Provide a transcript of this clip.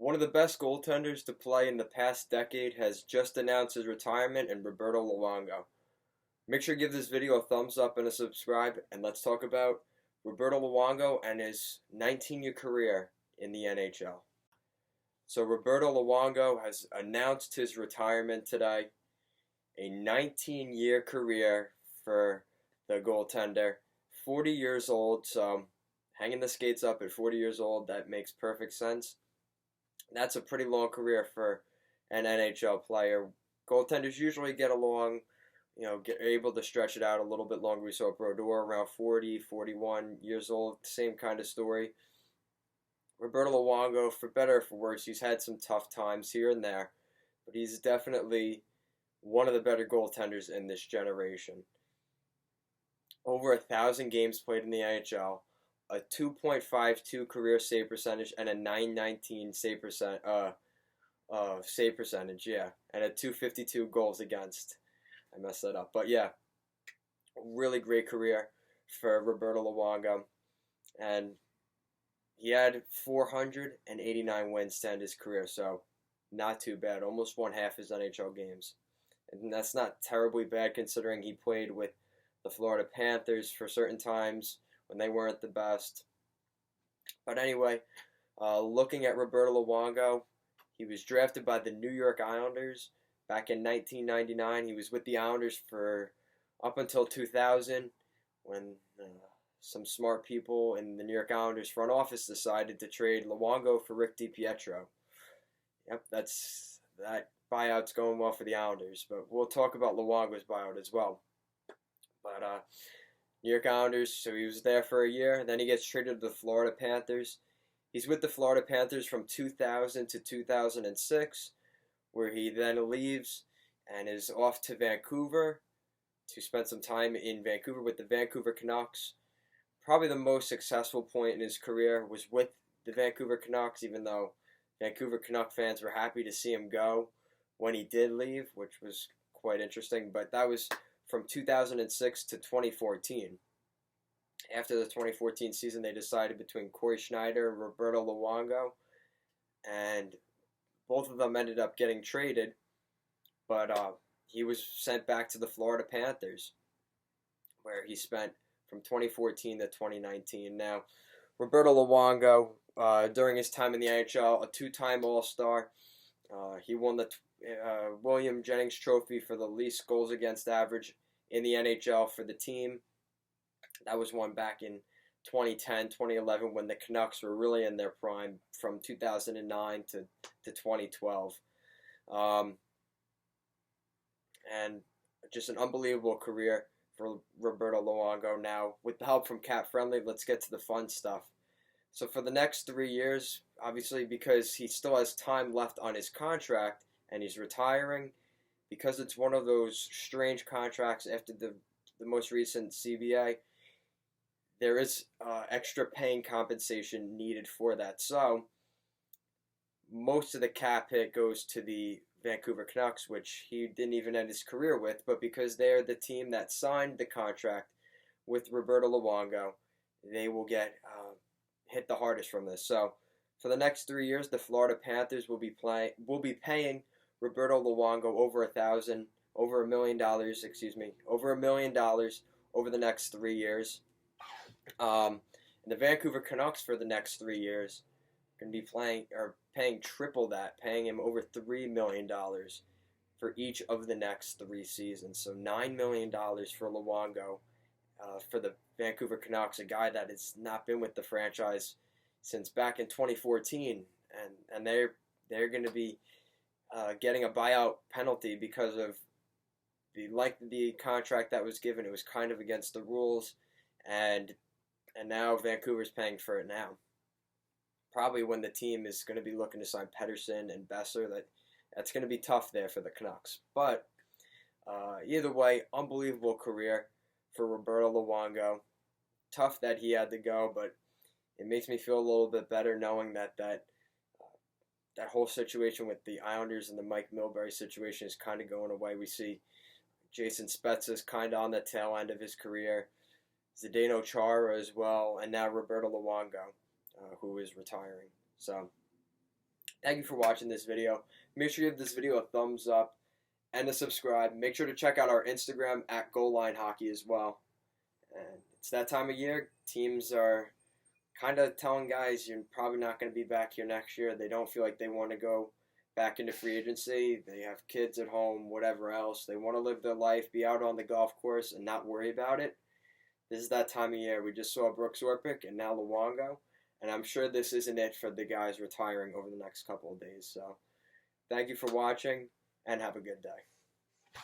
One of the best goaltenders to play in the past decade has just announced his retirement in Roberto Luongo. Make sure to give this video a thumbs up and a subscribe, and let's talk about Roberto Luongo and his 19-year career in the NHL. So Roberto Luongo has announced his retirement today. A 19-year career for the goaltender. 40 years old, so hanging the skates up at 40 years old, that makes perfect sense. That's a pretty long career for an NHL player. Goaltenders usually get along, get able to stretch it out a little bit longer. We saw Brodeur around 40, 41 years old, same kind of story. Roberto Luongo, for better or for worse, he's had some tough times here and there, but he's definitely one of the better goaltenders in this generation. Over 1,000 games played in the NHL, a 2.52 career save percentage, and a 919 save percentage, and a 252 goals against. I messed that up, but yeah, really great career for Roberto Luongo, and he had 489 wins to end his career, so not too bad. Almost won half his NHL games, and that's not terribly bad considering he played with the Florida Panthers for certain times when they weren't the best. But anyway, looking at Roberto Luongo, he was drafted by the New York Islanders back in 1999. He was with the Islanders for up until 2000 when some smart people in the New York Islanders front office decided to trade Luongo for Rick DiPietro. Yep, that buyout's going well for the Islanders, but we'll talk about Luongo's buyout as well. But New York Islanders, so he was there for a year. Then he gets traded to the Florida Panthers. He's with the Florida Panthers from 2000 to 2006, where he then leaves and is off to Vancouver to spend some time in Vancouver with the Vancouver Canucks. Probably the most successful point in his career was with the Vancouver Canucks, even though Vancouver Canuck fans were happy to see him go when he did leave, which was quite interesting. But that was from 2006 to 2014. After the 2014 season, they decided between Corey Schneider and Roberto Luongo, and both of them ended up getting traded, but he was sent back to the Florida Panthers, where he spent from 2014 to 2019. Now, Roberto Luongo, during his time in the NHL, a two-time All-Star, he won the William Jennings Trophy for the least goals against average in the NHL for the team. That was won back in 2010, 2011 when the Canucks were really in their prime from 2009 to 2012. And just an unbelievable career for Roberto Luongo. Now, with the help from Cap Friendly, let's get to the fun stuff. So for the next 3 years, obviously because he still has time left on his contract and he's retiring, because it's one of those strange contracts after the most recent CBA, there is extra paying compensation needed for that. So most of the cap hit goes to the Vancouver Canucks, which he didn't even end his career with, but because they're the team that signed the contract with Roberto Luongo, they will get hit the hardest from this. So for the next 3 years, the Florida Panthers will be paying Roberto Luongo over $1 million over the next 3 years. And the Vancouver Canucks for the next 3 years are going to be paying triple that, paying him over $3 million for each of the next 3 seasons. So $9 million for Luongo for the Vancouver Canucks, a guy that has not been with the franchise since back in 2014, and they're going to be getting a buyout penalty because of the contract that was given. It was kind of against the rules, and now Vancouver's paying for it now. Probably when the team is going to be looking to sign Pedersen and Besser, that's going to be tough there for the Canucks. But either way, unbelievable career for Roberto Luongo. Tough that he had to go, but it makes me feel a little bit better knowing that whole situation with the Islanders and the Mike Milbury situation is kind of going away. We see Jason Spezza's kind of on the tail end of his career. Zdeno Chara as well, and now Roberto Luongo, who is retiring. So Thank you for watching this video. Make sure you give this video a thumbs up and a subscribe. Make sure to check out our Instagram at Goal Line Hockey as well. And it's that time of year. Teams are kind of telling guys you're probably not going to be back here next year. They don't feel like they want to go back into free agency. They have kids at home, whatever else. They want to live their life, be out on the golf course, and not worry about it. This is that time of year. We just saw Brooks Orpik and now Luongo. And I'm sure this isn't it for the guys retiring over the next couple of days. So thank you for watching, and have a good day.